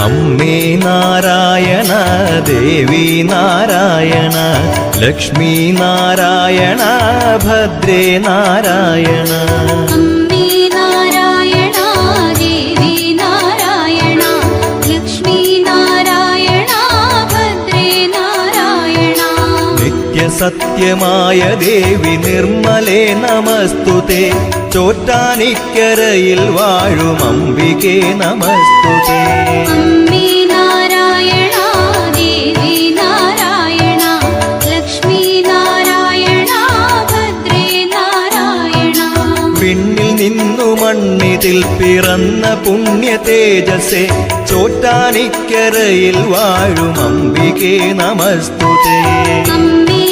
അമ്മേ നാരായണ ദേവി നാരായണ ലക്ഷ്മി നാരായണ ഭദ്രേ നാരായണ അമ്മേ നാരായണ ദേവി നാരായണ ലക്ഷ്മി നാരായണ ഭദ്രേ നാരായണ നിത്യസത്യമായ ദേവി നിർമ്മലേ നമസ്തുതേ ചോറ്റാനിക്കരയിൽ വാഴും അംബികേ നമസ്തുതേ അമ്മേ നാരായണ ദേവി നാരായണ ലക്ഷ്മി നാരായണ ഭദ്രേ നാരായണ പിന്നിൽ നിന്നു മണ്ണിതിൽ പിറന്ന പുണ്യ തേജസ്സേ ചോറ്റാനിക്കരയിൽ വാഴും അംബികേ നമസ്തുതേ അമ്മേ